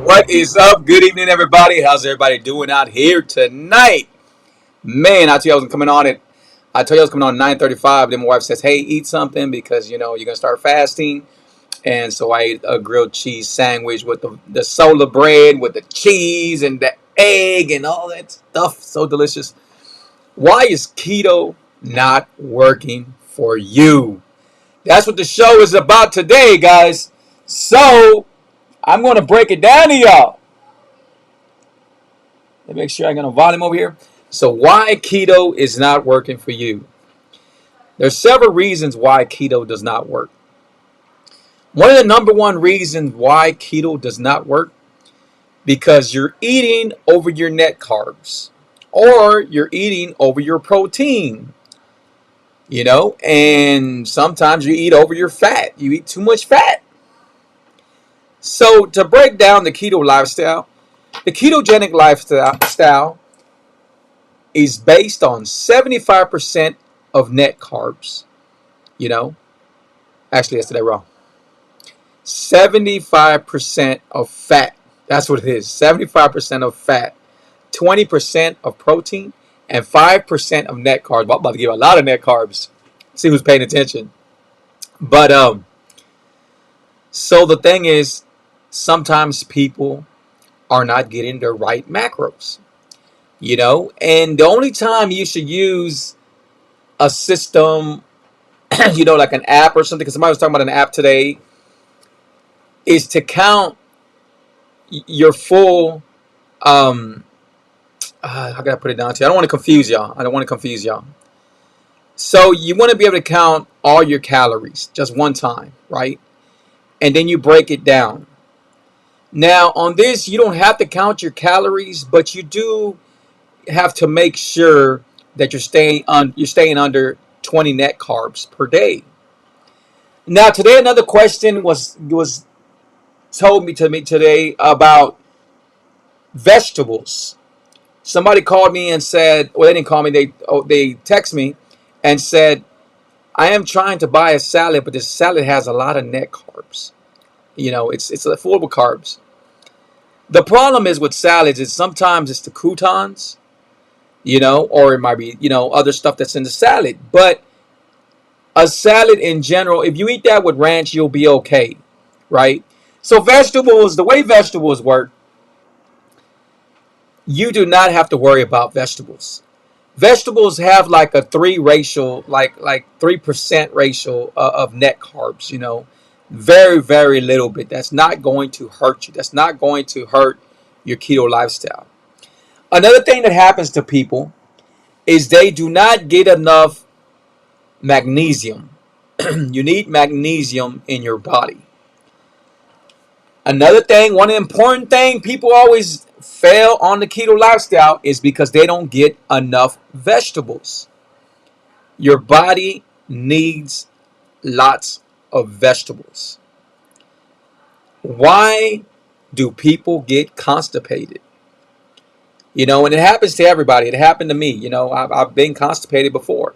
What is up? Good evening, everybody. How's everybody doing out here tonight? Man, I told you I was coming on it. I told you I was coming on 9:35. Then my wife says, "Hey, eat something because you're gonna start fasting." And so I ate a grilled cheese sandwich with the soda bread, with the cheese and the egg and all that stuff. So delicious. Why is keto not working for you? That's what the show is about today, guys. So I'm going to break it down to y'all. Let me make sure I got a volume over here. So why keto is not working for you? There's several reasons why keto does not work. One of the number one reasons why keto does not work, because you're eating over your net carbs or you're eating over your protein, and sometimes you eat over your fat. You eat too much fat. So to break down the keto lifestyle, the ketogenic lifestyle is based on 75% of net carbs. Actually, yesterday wrong. 75% of fat. That's what it is. 75% of fat, 20% of protein, and 5% of net carbs. Well, I'm about to give a lot of net carbs. See who's paying attention. But so the thing is, sometimes people are not getting the right macros. And the only time you should use a system, like an app or something, because somebody was talking about an app today, is to count your full, how can I put it down to you? I don't want to confuse y'all. So you want to be able to count all your calories just one time, right? And then you break it down. Now on this, you don't have to count your calories, but you do have to make sure that you're staying under 20 net carbs per day. Now today, another question was told me to me today about vegetables. Somebody called me and said, well, they didn't call me. They text me and said, I am trying to buy a salad, but this salad has a lot of net carbs. It's full of carbs. The problem is with salads is sometimes it's the croutons, or it might be, other stuff that's in the salad. But a salad in general, if you eat that with ranch, you'll be okay, right? So vegetables, the way vegetables work, you do not have to worry about vegetables. Vegetables have like a 3% ratio of net carbs, very, very little bit. That's not going to hurt you. That's not going to hurt your keto lifestyle. Another thing that happens to people is they do not get enough magnesium. You need magnesium in your body. Another thing, one important thing people always fail on the keto lifestyle is because they don't get enough vegetables. Your body needs lots of vegetables. Why do people get constipated? And it happens to everybody. It happened to me. I've been constipated before.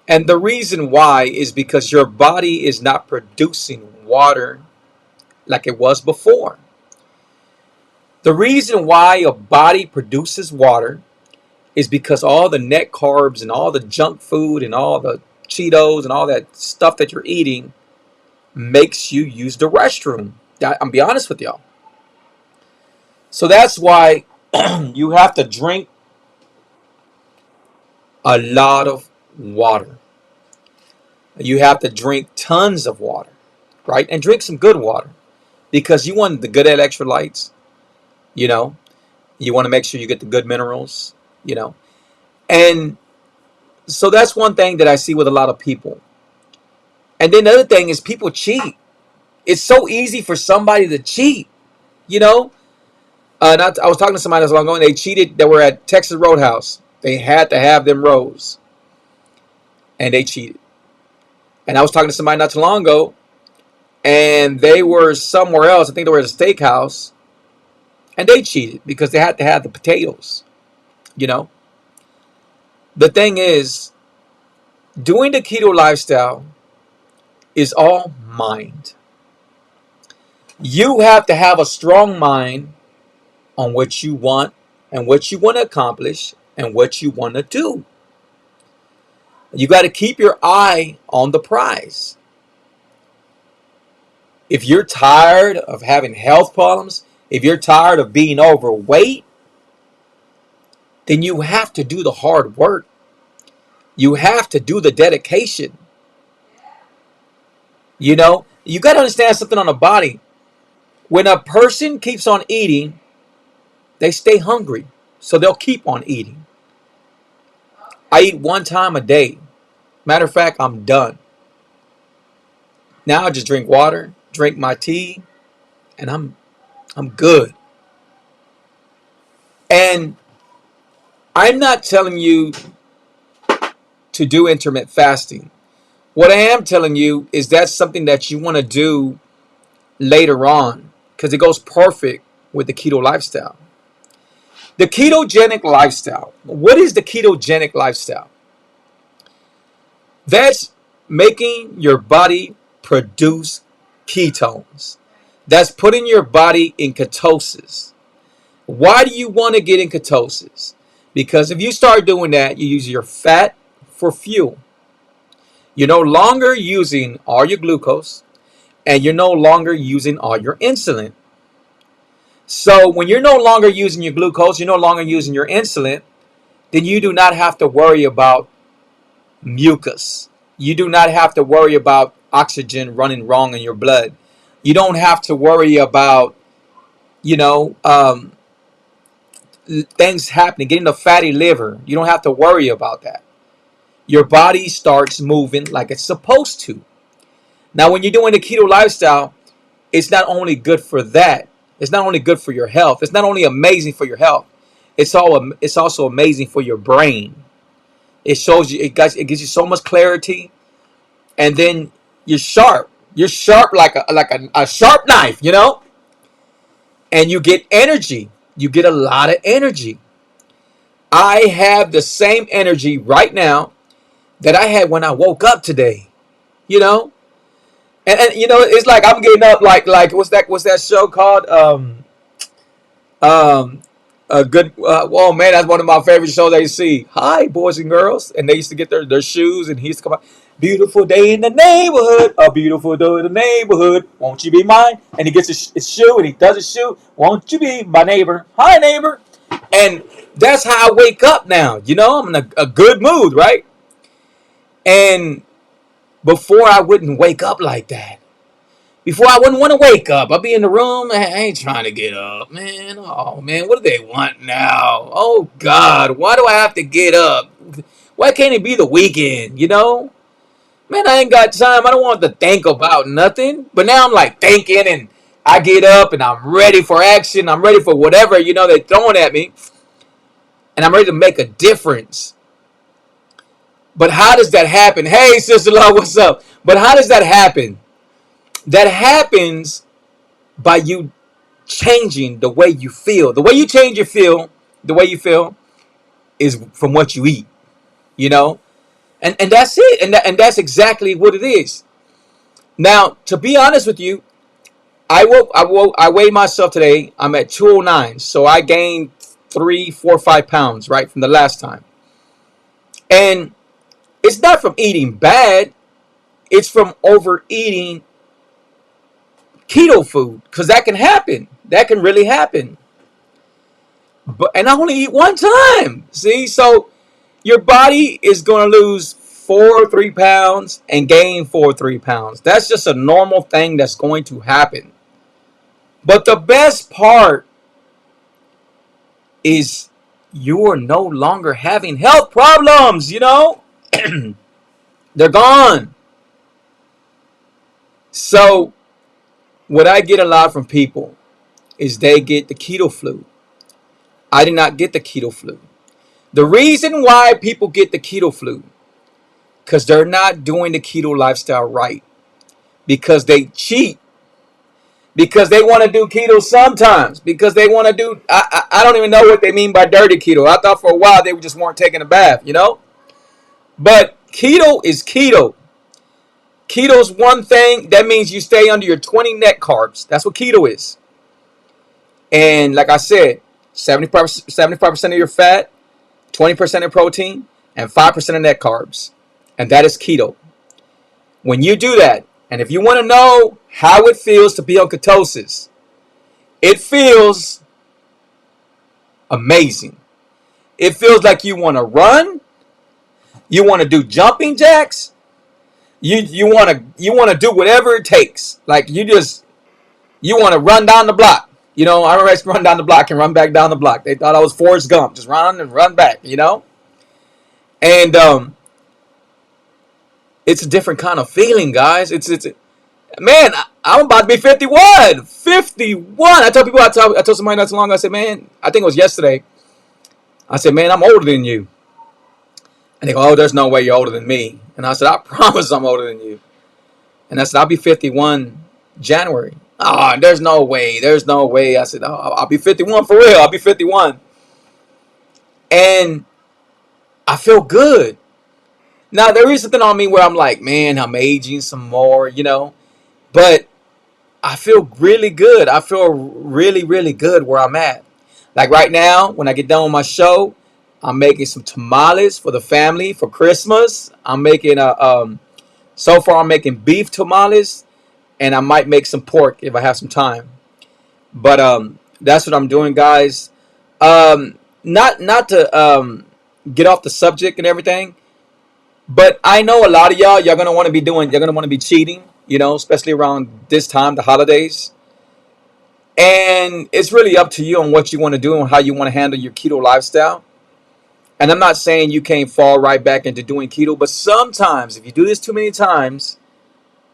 And the reason why is because your body is not producing water like it was before. The reason why your body produces water is because all the net carbs and all the junk food and all the Cheetos and all that stuff that you're eating makes you use the restroom. I'm be honest with y'all. So that's why you have to drink a lot of water. You have to drink tons of water, right? And drink some good water because you want the good electrolytes, you know. You want to make sure you get the good minerals, you know. And so that's one thing that I see with a lot of people. And then the other thing is people cheat. It's so easy for somebody to cheat, you know. I was talking to somebody not long ago, and they cheated. They were at Texas Roadhouse. They had to have them rolls, and they cheated. And I was talking to somebody not too long ago, and they were somewhere else. I think they were at a steakhouse, and they cheated because they had to have the potatoes. You know, the thing is, doing the keto lifestyle is all mind. You have to have a strong mind on what you want and what you want to accomplish and what you want to do. You got to keep your eye on the prize. If you're tired of having health problems, if you're tired of being overweight, then you have to do the hard work. You have to do the dedication. You know, you got to understand something on the body. When a person keeps on eating, they stay hungry. So they'll keep on eating. I eat one time a day. Matter of fact, I'm done. Now I just drink water, drink my tea, and I'm good. And I'm not telling you to do intermittent fasting. What I am telling you is that's something that you want to do later on because it goes perfect with the keto lifestyle. The ketogenic lifestyle. What is the ketogenic lifestyle? That's making your body produce ketones. That's putting your body in ketosis. Why do you want to get in ketosis? Because if you start doing that, you use your fat for fuel. You're no longer using all your glucose, and you're no longer using all your insulin. So when you're no longer using your glucose, you're no longer using your insulin, then you do not have to worry about mucus. You do not have to worry about oxygen running wrong in your blood. You don't have to worry about, you know, things happening, getting a fatty liver. You don't have to worry about that. Your body starts moving like it's supposed to. Now, when you're doing the keto lifestyle, it's not only good for that. It's not only good for your health. It's not only amazing for your health. It's also amazing for your brain. It shows you. It gives you so much clarity, and then you're sharp. You're sharp like a sharp knife, you know. And you get energy. You get a lot of energy. I have the same energy right now that I had when I woke up today. You know, and you know, it's like I'm getting up like what's that show called? Um, a good. Oh man, that's one of my favorite shows. I see. Hi, boys and girls, and they used to get their shoes, and he used to come out. Beautiful day in the neighborhood, a beautiful day in the neighborhood. Won't you be mine? And he gets his shoe, and he does his shoe. Won't you be my neighbor? Hi, neighbor. And that's how I wake up now. You know, I'm in a good mood, right? And before I wouldn't wake up like that. Before I wouldn't want to wake up. I'd be in the room. I ain't trying to get up, man. Oh, man, what do they want now? Oh, God, why do I have to get up? Why can't it be the weekend, you know? Man, I ain't got time. I don't want to think about nothing. But now I'm like thinking, and I get up, and I'm ready for action. I'm ready for whatever, you know, they're throwing at me. And I'm ready to make a difference. But how does that happen? Hey, Sister Love, what's up? But how does that happen? That happens by you changing the way you feel. The way you change your feel, the way you feel is from what you eat, you know? And that's it. And that's exactly what it is. Now, to be honest with you, I weighed myself today. I'm at 209. So I gained 3, 4, 5 pounds, right, from the last time. And it's not from eating bad. It's from overeating keto food, because that can happen. That can really happen. And I only eat one time. See, so your body is going to lose 4 or 3 pounds and gain 4 or 3 pounds. That's just a normal thing that's going to happen. But the best part is you're no longer having health problems, They're gone. So what I get a lot from people is they get the keto flu. I did not get the keto flu. The reason why people get the keto flu, because they're not doing the keto lifestyle right. Because they cheat. Because they want to do keto sometimes. Because they want to do, I don't even know what they mean by dirty keto. I thought for a while they just weren't taking a bath, But keto is keto. Keto's one thing. That means you stay under your 20 net carbs. That's what keto is. And like I said, 75% of your fat, 20% of protein, and 5% of net carbs. And that is keto. When you do that, and if you want to know how it feels to be on ketosis, it feels amazing. It feels like you want to run, you want to do jumping jacks, you want to do whatever it takes. Like you want to run down the block. I remember I used to run down the block and run back down the block. They thought I was Forrest Gump, just run and run back, And it's a different kind of feeling, guys. Man, I'm about to be 51. 51. I told somebody not too long ago, I said, man, I think it was yesterday. I said, man, I'm older than you. And they go, oh, there's no way you're older than me. And I said, I promise I'm older than you. And I said, I'll be 51 January. Oh, there's no way. There's no way. I said, oh, I'll be 51 for real. I'll be 51. And I feel good. Now, there is something on me where I'm like, man, I'm aging some more, But I feel really good. I feel really, really good where I'm at. Like right now, when I get done with my show, I'm making some tamales for the family for Christmas. I'm making so far I'm making beef tamales, and I might make some pork if I have some time. But that's what I'm doing, guys. Not to get off the subject and everything, but I know a lot of y'all gonna want to be cheating, especially around this time, the holidays. And it's really up to you on what you want to do and how you want to handle your keto lifestyle. And I'm not saying you can't fall right back into doing keto, but sometimes if you do this too many times,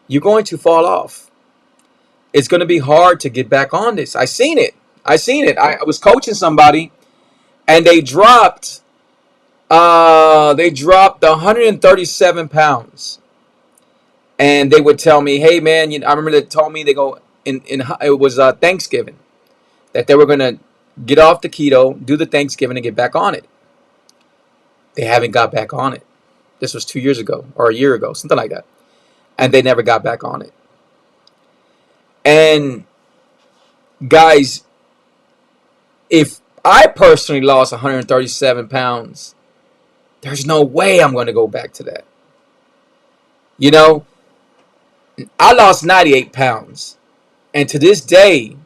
you're going to fall off. It's going to be hard to get back on this. I seen it. I was coaching somebody, and they dropped 137 pounds. And they would tell me, hey man, I remember they told me, they go, it was Thanksgiving, that they were going to get off the keto, do the Thanksgiving, and get back on it. They haven't got back on it. This was 2 years ago or a year ago, something like that. And they never got back on it. And guys, if I personally lost 137 pounds, there's no way I'm going to go back to that. I lost 98 pounds. And to this day,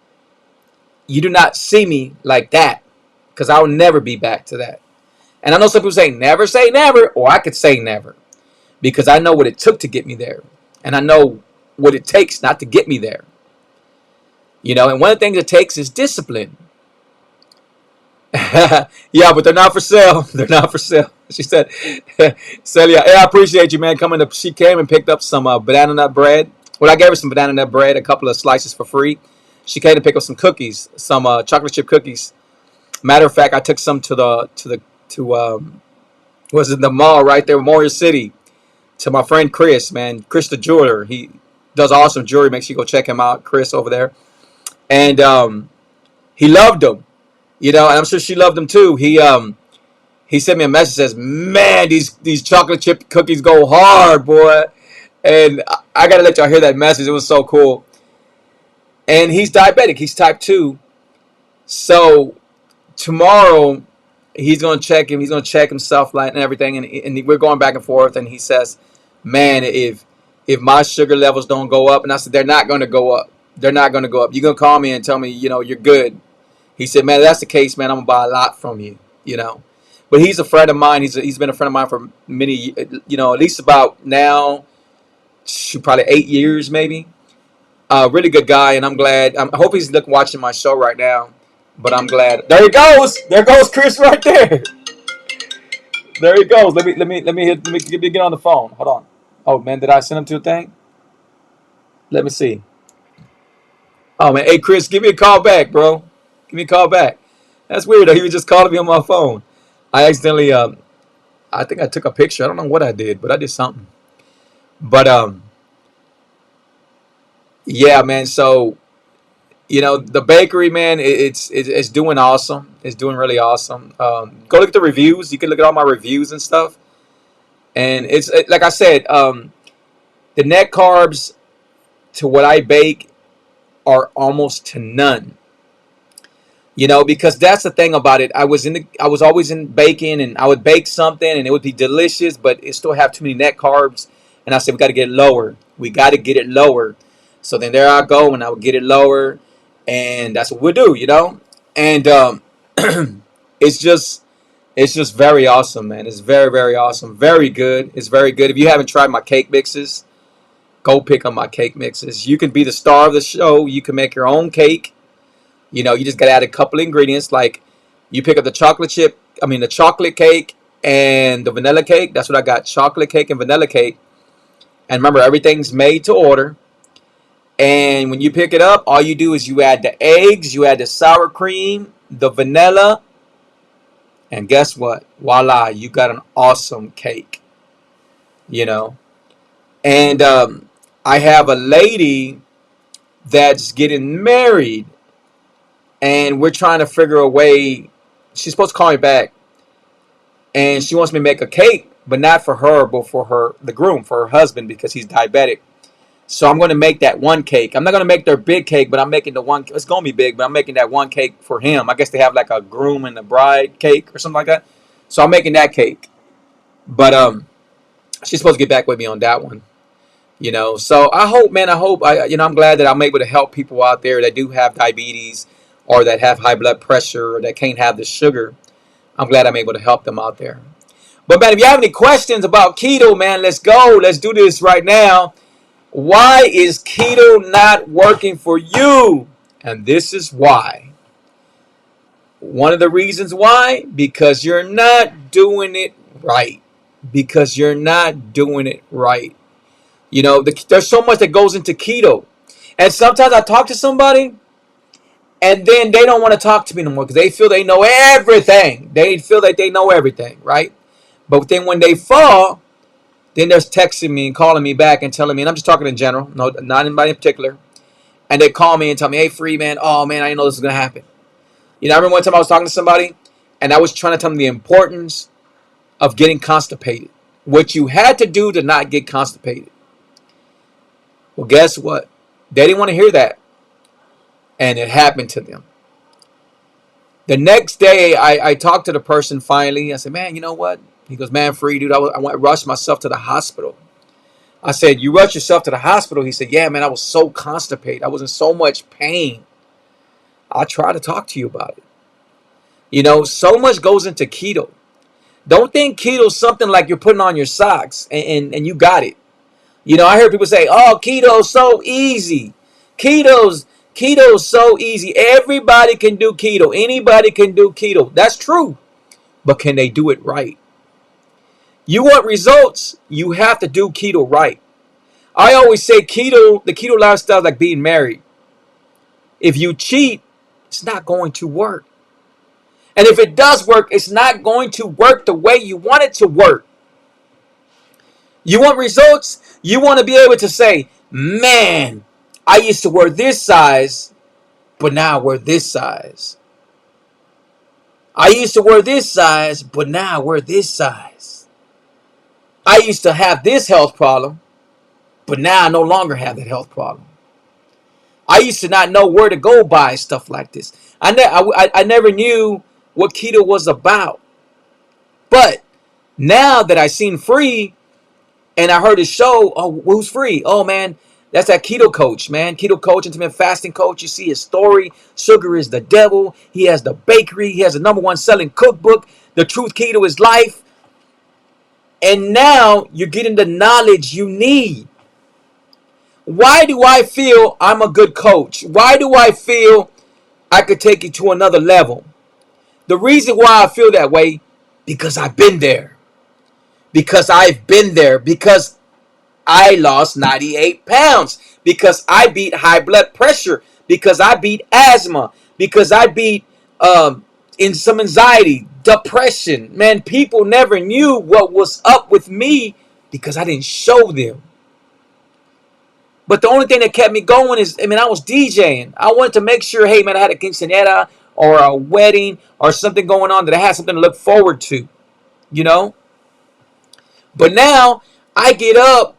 you do not see me like that, because I will never be back to that. And I know some people say never, or I could say never, because I know what it took to get me there. And I know what it takes not to get me there. And one of the things it takes is discipline. Yeah, but they're not for sale. They're not for sale. She said, Celia, hey, I appreciate you, man, coming up. She came and picked up some banana nut bread. Well, I gave her some banana nut bread, a couple of slices for free. She came to pick up some cookies, some chocolate chip cookies. Matter of fact, I took some to the mall right there, Memorial City, to my friend Chris, man. Chris the jeweler. He does awesome jewelry. Make sure you go check him out, Chris, over there. And he loved them, and I'm sure she loved them too. He sent me a message, says, man, these chocolate chip cookies go hard, boy. And I got to let y'all hear that message. It was so cool. And he's diabetic. He's type 2. So tomorrow he's going to check him. He's going to check himself and everything. And we're going back and forth. And he says, man, if my sugar levels don't go up. And I said, they're not going to go up. They're not going to go up. You're going to call me and tell me, you're good. He said, man, if that's the case, man, I'm going to buy a lot from you, But he's a friend of mine. He's been a friend of mine for many, at least about now, probably 8 years maybe. Really good guy, and I'm glad. I hope he's watching my show right now. But I'm glad. There he goes. There goes Chris right there. There he goes. Let me get on the phone. Hold on. Oh man, did I send him to a thing? Let me see. Oh man, hey Chris, give me a call back, bro. Give me a call back. That's weird though. He was just calling me on my phone. I accidentally, I think I took a picture. I don't know what I did, but I did something. But yeah, man. So the bakery, man, it's doing awesome. It's doing really awesome. Go look at the reviews. You can look at all my reviews and stuff. And like I said, the net carbs to what I bake are almost to none. Because that's the thing about it. I was always in baking, and I would bake something and it would be delicious, but it still have too many net carbs. And I said, we got to get it lower. We got to get it lower. So then there I go, and I would get it lower, and that's what we do. And it's just very awesome, man. It's very, very awesome. Very good. It's very good. If you haven't tried my cake mixes, go pick up my cake mixes. You can be the star of the show. You can make your own cake. You just got to add a couple ingredients. Like you pick up the chocolate cake and the vanilla cake. That's what I got. Chocolate cake and vanilla cake. And remember, everything's made to order. And when you pick it up, all you do is you add the eggs, you add the sour cream, the vanilla, and guess what? Voila, you got an awesome cake. And I have a lady that's getting married, and we're trying to figure a way. She's supposed to call me back, and she wants me to make a cake, but not for her, but for the groom, for her husband, because he's diabetic. So I'm going to make that one cake. I'm not going to make their big cake, but I'm making the one. It's going to be big, but I'm making that one cake for him. I guess they have like a groom and a bride cake or something like that. So I'm making that cake. But she's supposed to get back with me on that one. So I hope, man. I'm glad that I'm able to help people out there that do have diabetes or that have high blood pressure or that can't have the sugar. I'm glad I'm able to help them out there. But man, if you have any questions about keto, man, let's go. Let's do this right now. Why is keto not working for you? And this is why. One of the reasons why, because you're not doing it right. Because you're not doing it right. There's so much that goes into keto. And sometimes I talk to somebody, and then they don't want to talk to me no more because they feel they know everything. They feel like they know everything, right? But then when they fall, then they're texting me and calling me back and telling me, and I'm just talking in general, no, not anybody in particular. And they call me and tell me, hey, Free, man, oh, man, I didn't know this was going to happen. I remember one time I was talking to somebody, and I was trying to tell them the importance of getting constipated. What you had to do to not get constipated. Well, guess what? They didn't want to hear that. And it happened to them. The next day, I talked to the person finally. I said, man, you know what? He goes, man, Free, dude, I rushed myself to the hospital. I said, you rushed yourself to the hospital? He said, yeah, man, I was so constipated. I was in so much pain. I'll try to talk to you about it. So much goes into keto. Don't think keto's something like you're putting on your socks and you got it. I hear people say, oh, keto's so easy. Keto's so easy. Everybody can do keto. Anybody can do keto. That's true. But can they do it right? You want results, you have to do keto right. I always say the keto lifestyle is like being married. If you cheat, it's not going to work. And if it does work, it's not going to work the way you want it to work. You want results? You want to be able to say, man, I used to wear this size, but now I wear this size. I used to wear this size, but now I wear this size. I used to have this health problem, but now I no longer have that health problem. I used to not know where to go buy stuff like this. I never knew what keto was about. But now that I seen Free and I heard his show, oh, who's Free? Oh, man, That's that keto coach, man. Keto coach, intermittent fasting coach. You see his story. Sugar is the devil. He has the bakery. He has the #1 selling cookbook. The Truth Key to His Life. And now you're getting the knowledge you need. Why do I feel I'm a good coach? Why do I feel I could take you to another level? The reason why I feel that way, because I've been there. Because I've been there. Because I lost 98 pounds. Because I beat high blood pressure. Because I beat asthma. Because I beat in some anxiety, depression. Man, people never knew what was up with me because I didn't show them. But the only thing that kept me going is, I was DJing. I wanted to make sure, hey, man, I had a quinceañera or a wedding or something going on that I had something to look forward to, you know? But now I get up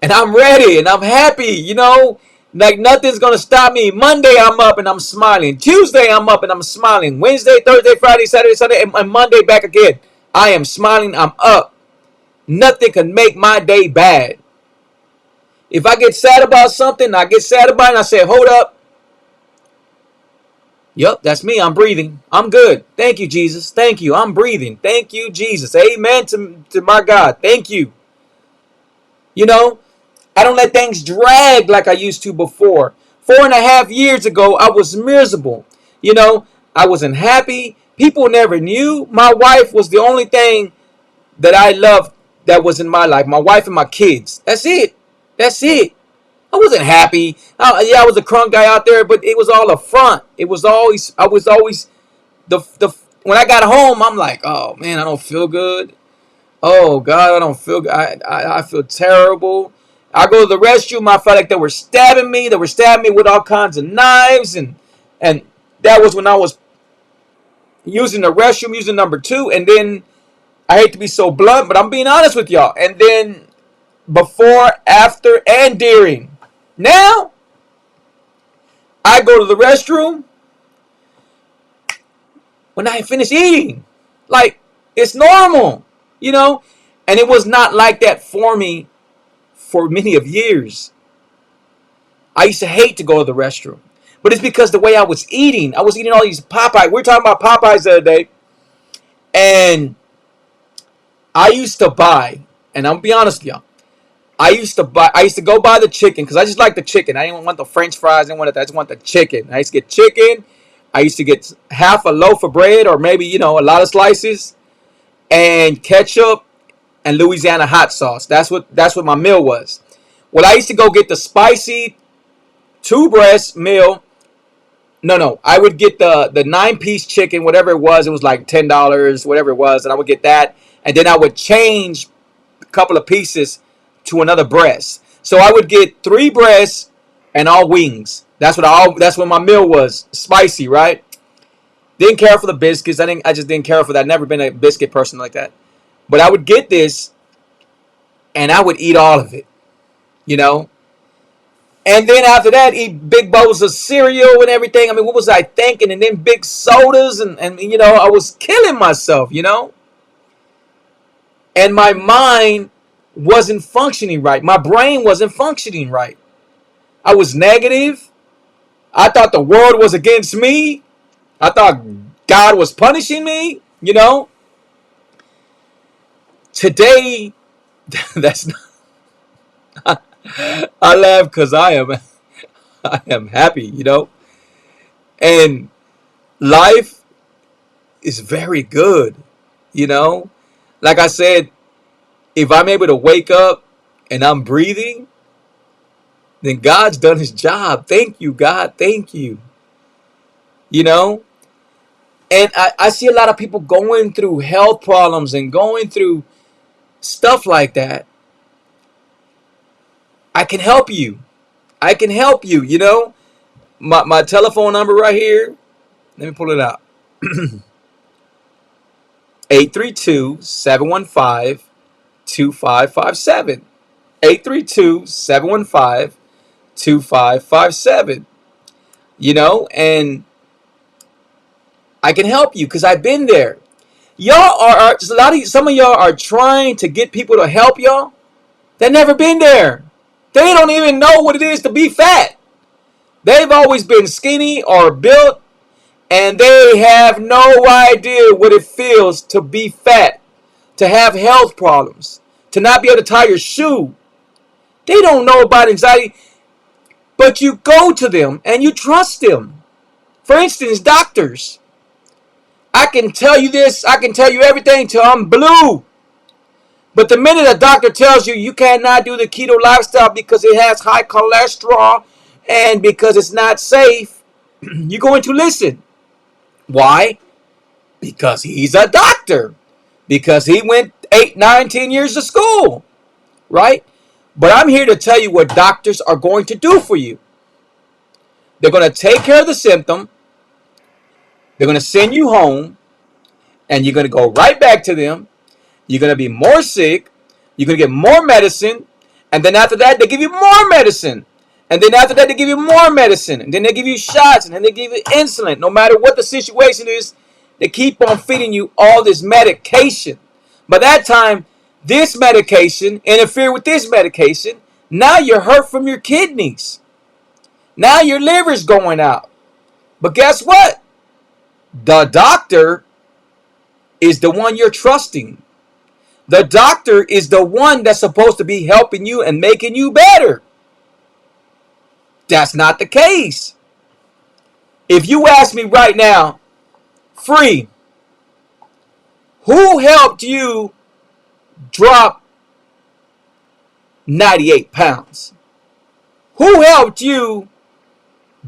and I'm ready and I'm happy, you know? Like nothing's going to stop me. Monday I'm up and I'm smiling. Tuesday I'm up and I'm smiling. Wednesday, Thursday, Friday, Saturday, Sunday, and Monday back again. I am smiling. I'm up. Nothing can make my day bad. If I get sad about something, I get sad about it and I say, hold up. Yep, that's me. I'm breathing. I'm good. Thank you, Jesus. Thank you. I'm breathing. Thank you, Jesus. Amen to my God. Thank you. You know, I don't let things drag like I used to before. 4.5 years ago, I was miserable. You know, I wasn't happy. People never knew. My wife was the only thing that I loved that was in my life. My wife and my kids. That's it. That's it. I wasn't happy. I was a crunk guy out there, but it was all a front. I was always the when I got home, I'm like, oh man, I don't feel good. Oh God, I don't feel good. I feel terrible. I go to the restroom, I felt like they were stabbing me. They were stabbing me with all kinds of knives, and that was when I was using the restroom, using #2, and then I hate to be so blunt, but I'm being honest with y'all. And then before, after, and during. Now, I go to the restroom when I finish eating. Like, it's normal, you know? And it was not like that for me for many of years. I used to hate to go to the restroom. But it's because the way I was eating all these Popeyes. We were talking about Popeyes the other day. And I used to buy, and I'm going to be honest with y'all, I used to go buy the chicken because I just like the chicken. I didn't want the French fries. I didn't want that. I just want the chicken. I used to get chicken. I used to get half a loaf of bread or maybe, a lot of slices and ketchup and Louisiana hot sauce. That's what my meal was. Well, I used to go get the spicy 2-breast meal. No. I would get the 9-piece chicken, whatever it was. It was like $10, whatever it was. And I would get that. And then I would change a couple of pieces to another breast. So I would get 3 breasts and all wings. That's what my meal was. Spicy, right? Didn't care for the biscuits. I just didn't care for that. I've never been a biscuit person like that. But I would get this and I would eat all of it. And then after that, eat big bowls of cereal and everything. What was I thinking? And then big sodas and I was killing myself, And my mind wasn't functioning right. My brain wasn't functioning right. I was negative. I thought the world was against me. I thought God was punishing me, Today, that's not. I laugh because I am happy, And life is very good, Like I said, if I'm able to wake up and I'm breathing, then God's done his job. Thank you, God. Thank you. And I see a lot of people going through health problems and going through stuff like that. I can help you. I can help you, My telephone number right here. Let me pull it out. 832-715-2557. 832-715-2557. And I can help you because I've been there. Y'all are some of y'all are trying to get people to help y'all. They've never been there. They don't even know what it is to be fat. They've always been skinny or built, and they have no idea what it feels to be fat, to have health problems, to not be able to tie your shoe. They don't know about anxiety, but you go to them and you trust them. For instance, doctors. I can tell you this, I can tell you everything till I'm blue. But the minute a doctor tells you you cannot do the keto lifestyle because it has high cholesterol and because it's not safe, you're going to listen. Why? Because he's a doctor. Because he went 8, 9, 10 years to school. Right? But I'm here to tell you what doctors are going to do for you. They're going to take care of the symptom. They're going to send you home. And you're going to go right back to them. You're going to be more sick. You're going to get more medicine. And then after that, they give you more medicine. And then after that, they give you more medicine. And then they give you shots. And then they give you insulin. No matter what the situation is, they keep on feeding you all this medication. By that time, this medication interferes with this medication. Now you're hurt from your kidneys. Now your liver's going out. But guess what? The doctor is the one you're trusting. The doctor is the one that's supposed to be helping you and making you better. That's not the case. If you ask me right now, Free, who helped you drop 98 pounds? Who helped you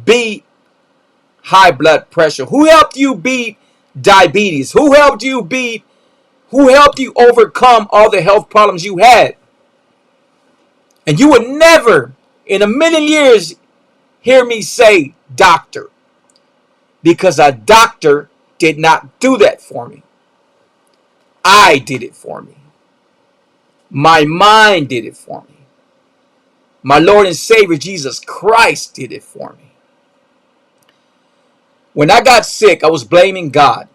beat high blood pressure? Who helped you beat diabetes? Who helped you overcome all the health problems you had? And you would never in a million years hear me say doctor, because a doctor did not do that for me. I did it for me. My mind did it for me. My Lord and Savior Jesus Christ did it for me. When I got sick, I was blaming God.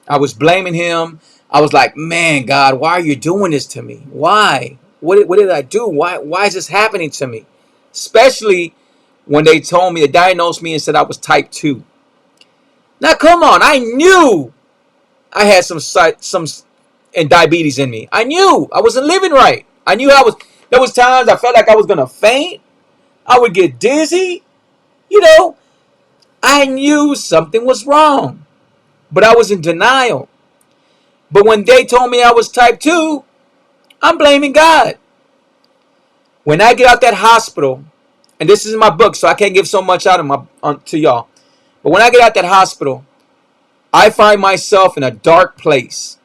I was blaming him. I was like, man, God, why are you doing this to me? Why? What did I do? Why is this happening to me? Especially when they told me, they diagnosed me and said I was type 2. Now, come on. I knew I had some and diabetes in me. I knew I wasn't living right. I knew there was times I felt like I was going to faint. I would get dizzy. I knew something was wrong, but I was in denial. But when they told me I was type 2, I'm blaming God. When I get out that hospital, and this is in my book, so I can't give so much out to y'all. But when I get out that hospital, I find myself in a dark place.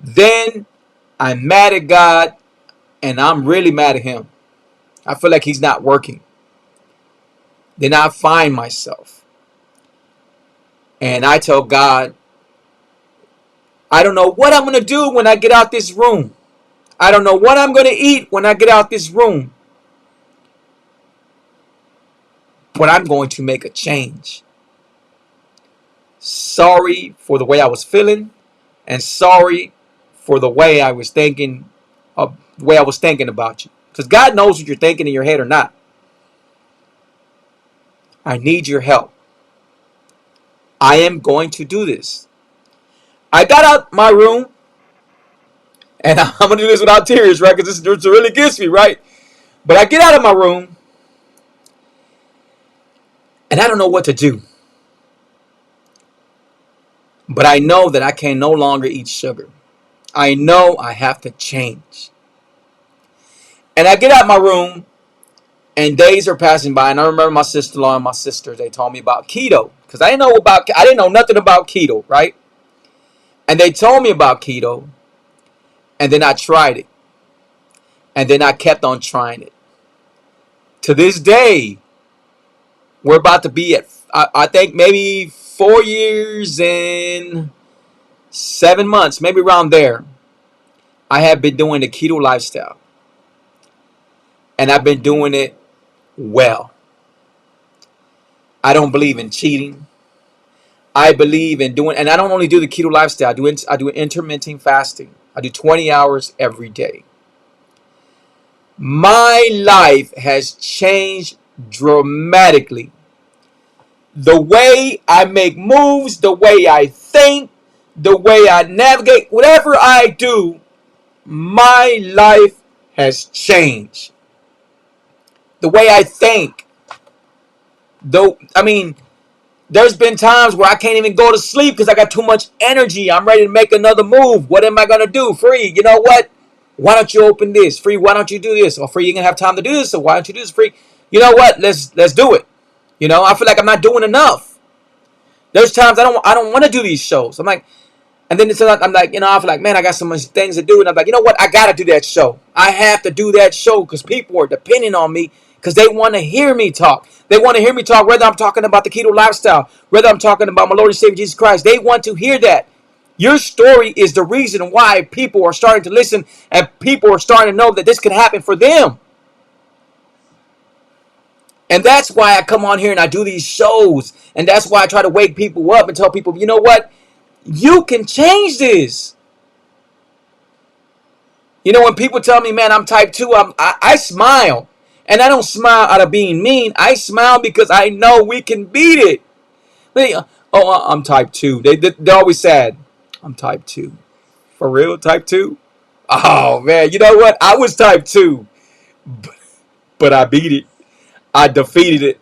Then I'm mad at God, and I'm really mad at him. I feel like he's not working. Then I find myself, and I tell God, I don't know what I'm going to do when I get out this room. I don't know what I'm going to eat when I get out this room. But I'm going to make a change. Sorry for the way I was feeling, and sorry for the way I was thinking about you. Because God knows what you're thinking in your head or not. I need your help. I am going to do this. I got out my room, and I'm going to do this without tears, right? Because this really gets me, right? But I get out of my room, and I don't know what to do. But I know that I can no longer eat sugar. I know I have to change. And I get out my room, and days are passing by, and I remember my sister-in-law and my sisters, they told me about keto. Because I didn't know nothing about keto, right? And they told me about keto, and then I tried it. And then I kept on trying it. To this day, we're about to be at, I think maybe 4 years and 7 months, maybe around there. I have been doing the keto lifestyle. And I've been doing it well. I don't believe in cheating. I believe in doing, and I don't only do the keto lifestyle. I do intermittent fasting. I do 20 hours every day. My life has changed dramatically. The way I make moves, the way I think, the way I navigate, whatever I do, my life has changed. The way I think, though, I mean, there's been times where I can't even go to sleep because I got too much energy. I'm ready to make another move. What am I gonna do? Free, you know what? Why don't you open this? Free, why don't you do this? Or Free, you're gonna have time to do this, so why don't you do this? Free, you know what? Let's do it. You know, I feel like I'm not doing enough. There's times I don't want to do these shows. I'm like, and then I'm like, you know, I feel like, man, I got so much things to do, and I'm like, you know what? I gotta do that show. I have to do that show because people are depending on me because they want to hear me talk. They want to hear me talk, whether I'm talking about the keto lifestyle, whether I'm talking about my Lord and Savior Jesus Christ. They want to hear that. Your story is the reason why people are starting to listen and people are starting to know that this can happen for them. And that's why I come on here and I do these shows. And that's why I try to wake people up and tell people, you know what? You can change this. You know, when people tell me, man, I'm type 2, I smile. And I don't smile out of being mean. I smile because I know we can beat it. I'm type 2. They're always sad. I'm type 2. For real, type 2? Oh, man, you know what? I was type 2. But I beat it. I defeated it.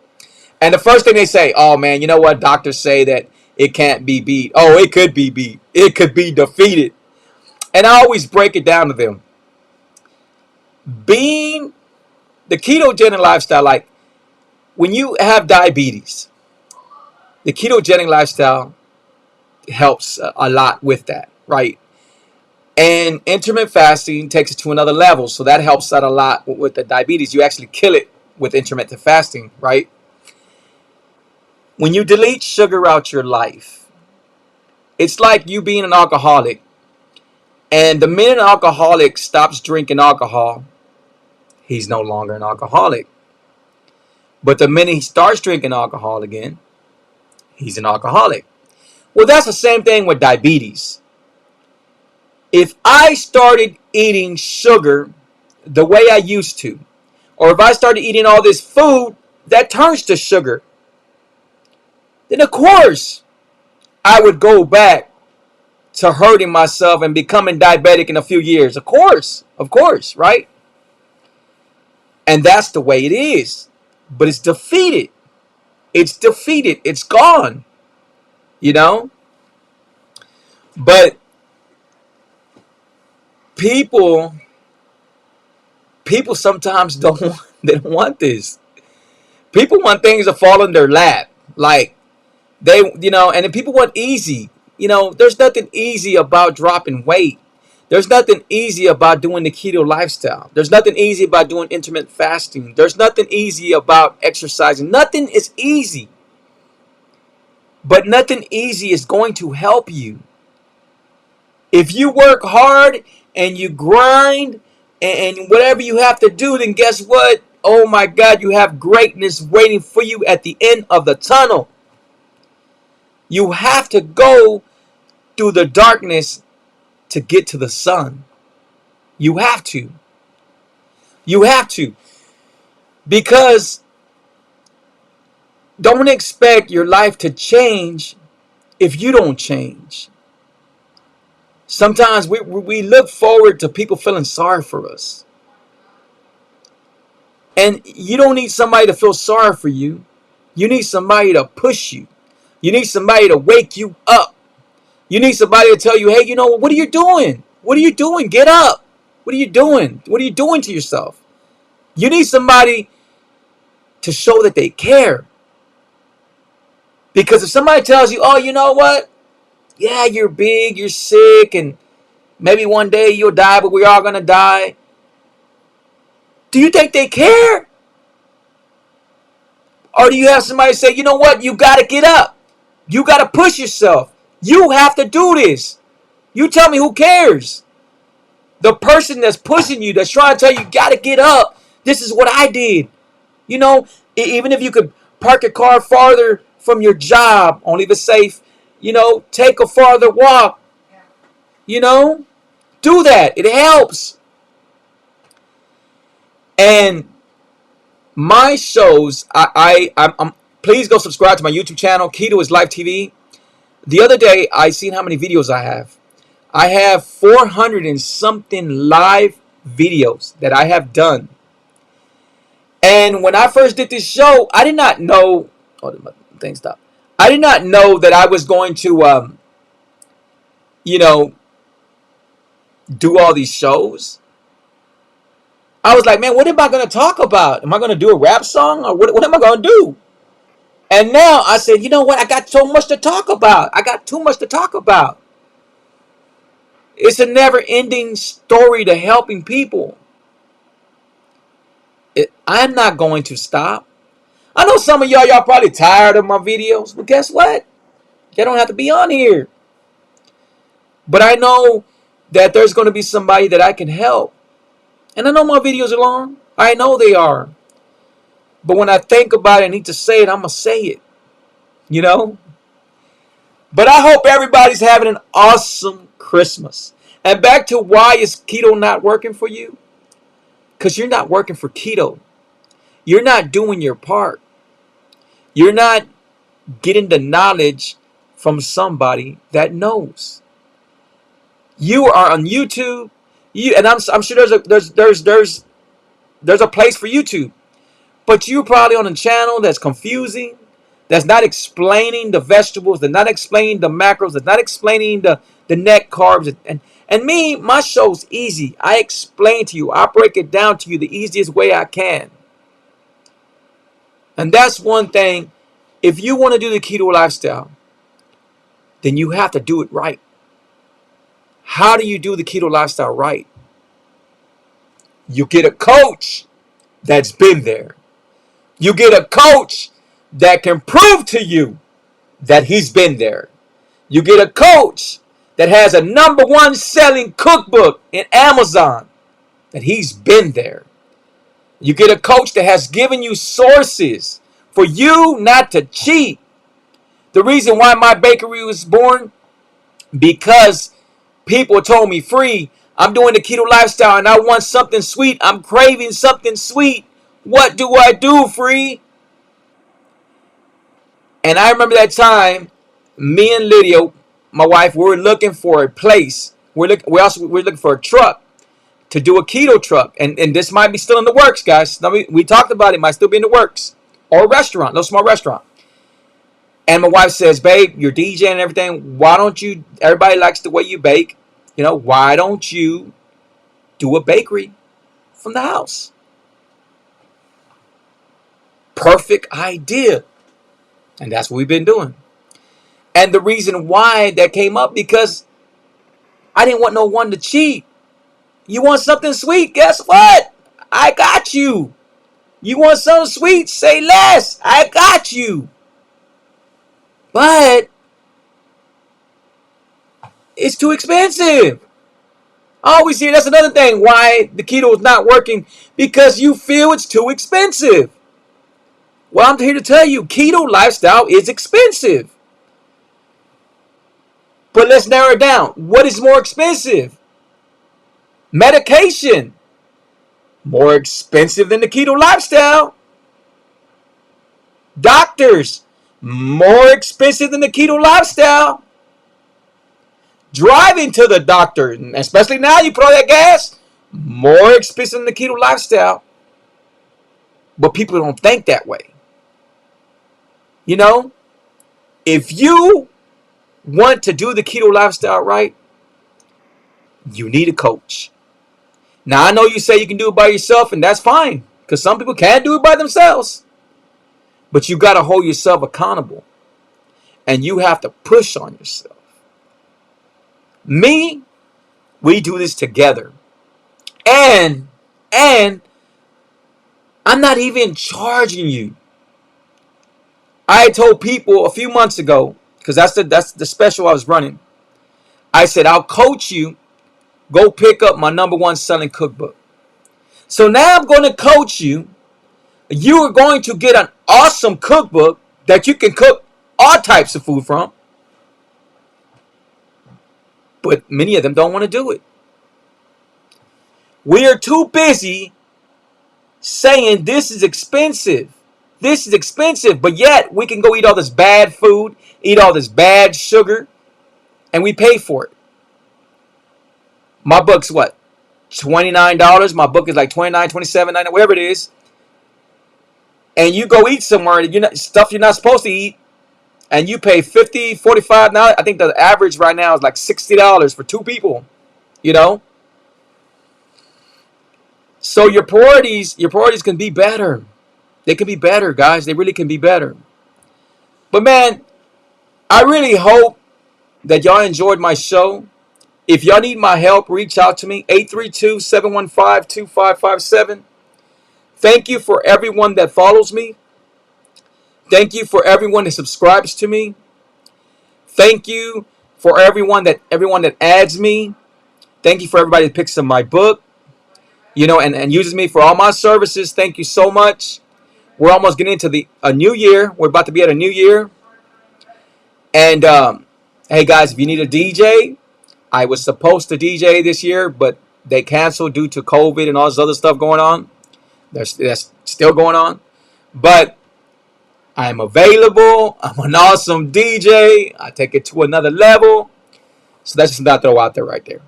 And the first thing they say, oh, man, you know what? Doctors say that it can't be beat. Oh, it could be beat. It could be defeated. And I always break it down to them. Being the ketogenic lifestyle, like when you have diabetes, the ketogenic lifestyle helps a lot with that, right? And intermittent fasting takes it to another level. So that helps out a lot with the diabetes. You actually kill it with intermittent fasting, right? When you delete sugar out your life, it's like you being an alcoholic. And the minute an alcoholic stops drinking alcohol, he's no longer an alcoholic. But the minute he starts drinking alcohol again, he's an alcoholic. Well, that's the same thing with diabetes. If I started eating sugar the way I used to, or if I started eating all this food that turns to sugar, then of course I would go back to hurting myself and becoming diabetic in a few years. Of course, right? And that's the way it is. But it's defeated. It's defeated. It's gone. You know? But people sometimes they don't want this. People want things to fall in their lap. Like and then people want easy. There's nothing easy about dropping weight. There's nothing easy about doing the keto lifestyle. There's nothing easy about doing intermittent fasting. There's nothing easy about exercising. Nothing is easy. But nothing easy is going to help you. If you work hard and you grind and whatever you have to do, then guess what? Oh my God, you have greatness waiting for you at the end of the tunnel. You have to go through the darkness to get to the sun. You have to. You have to. Because don't expect your life to change if you don't change. Sometimes we look forward to people feeling sorry for us. And you don't need somebody to feel sorry for you. You need somebody to push you. You need somebody to wake you up. You need somebody to tell you, hey, what are you doing? What are you doing? Get up. What are you doing? What are you doing to yourself? You need somebody to show that they care. Because if somebody tells you, oh, you know what? Yeah, you're big, you're sick, and maybe one day you'll die, but we're all going to die. Do you think they care? Or do you have somebody say, you know what? You got to get up. You got to push yourself. You have to do this. You tell me who cares. The person that's pushing you, that's trying to tell you, got to get up. This is what I did. Even if you could park your car farther from your job, only if it's safe, take a farther walk. Do that. It helps. And my shows, I'm please go subscribe to my YouTube channel, Keto is Life TV. The other day, I seen how many videos I have. I have 400 and something live videos that I have done. And when I first did this show, I did not know. Oh, the thing stopped. I did not know that I was going to, you know, do all these shows. I was like, man, what am I going to talk about? Am I going to do a rap song, or what am I going to do? And now I said, you know what? I got so much to talk about. I got too much to talk about. It's a never-ending story to helping people. I'm not going to stop. I know some of y'all probably tired of my videos, but guess what? They don't have to be on here. But I know that there's going to be somebody that I can help. And I know my videos are long. I know they are. But when I think about it, I need to say it, I'm going to say it. You know? But I hope everybody's having an awesome Christmas. And back to why is keto not working for you? Because you're not working for keto. You're not doing your part. You're not getting the knowledge from somebody that knows. You are on YouTube. And I'm sure there's a place for YouTube. But you're probably on a channel that's confusing, that's not explaining the vegetables, that's not explaining the macros, that's not explaining the net carbs. And me, my show's easy. I explain to you. I break it down to you the easiest way I can. And that's one thing. If you want to do the keto lifestyle, then you have to do it right. How do you do the keto lifestyle right? You get a coach that's been there. You get a coach that can prove to you that he's been there. You get a coach that has a #1 selling cookbook in Amazon, that he's been there. You get a coach that has given you sources for you not to cheat. The reason why my bakery was born, because people told me, Free, I'm doing the keto lifestyle and I want something sweet. I'm craving something sweet. What do I do, Free? And I remember that time, me and Lydia, my wife, we were looking for a place. We're looking for a truck to do a keto truck. And this might be still in the works, guys. We talked about it. Might still be in the works. Or a restaurant, no small restaurant. And my wife says, babe, you're DJing and everything. Why don't you, everybody likes the way you bake. Why don't you do a bakery from the house? Perfect idea. And that's what we've been doing. And the reason why that came up, because I didn't want no one to cheat. You want something sweet? Guess what? I got you. You want something sweet? Say less. I got you. But it's too expensive. I always hear that's another thing why the keto is not working, because you feel it's too expensive. Well, I'm here to tell you, keto lifestyle is expensive. But let's narrow it down. What is more expensive? Medication. More expensive than the keto lifestyle. Doctors. More expensive than the keto lifestyle. Driving to the doctor, especially now you put all that gas, more expensive than the keto lifestyle. But people don't think that way. If you want to do the keto lifestyle right, you need a coach. Now, I know you say you can do it by yourself, and that's fine, because some people can't do it by themselves. But you got to hold yourself accountable, and you have to push on yourself. We do this together. And I'm not even charging you. I told people a few months ago, because that's the special I was running. I said, I'll coach you. Go pick up my #1 selling cookbook. So now I'm going to coach you. You are going to get an awesome cookbook that you can cook all types of food from. But many of them don't want to do it. We are too busy saying this is expensive. This is expensive, but yet we can go eat all this bad food, eat all this bad sugar, and we pay for it. My book's what? $29. My book is like $29, $27, whatever it is. And you go eat somewhere, stuff you're not supposed to eat, and you pay $50, $45. Now I think the average right now is like $60 for two people. You know? So your priorities can be better. They can be better, guys. They really can be better. But man, I really hope that y'all enjoyed my show. If y'all need my help, reach out to me. 832-715-2557. Thank you for everyone that follows me. Thank you for everyone that subscribes to me. Thank you for everyone that adds me. Thank you for everybody that picks up my book, and uses me for all my services. Thank you so much. We're almost getting into a new year. We're about to be at a new year. And hey guys, if you need a DJ, I was supposed to DJ this year, but they canceled due to COVID and all this other stuff going on. That's still going on. But I'm available. I'm an awesome DJ. I take it to another level. So that's just not throw out there right there.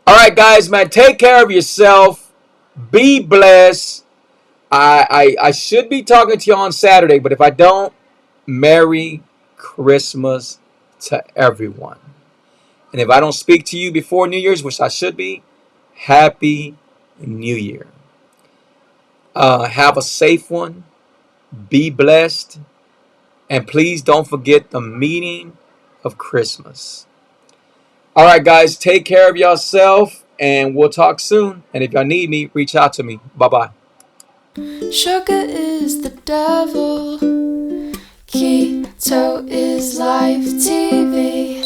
All right, guys, man, take care of yourself. Be blessed. I should be talking to you on Saturday, but if I don't, Merry Christmas to everyone. And if I don't speak to you before New Year's, which I should be, Happy New Year. Have a safe one. Be blessed. And please don't forget the meaning of Christmas. All right, guys, take care of yourself, and we'll talk soon. And if y'all need me, reach out to me. Bye-bye. Sugar is the devil. Keto is life TV.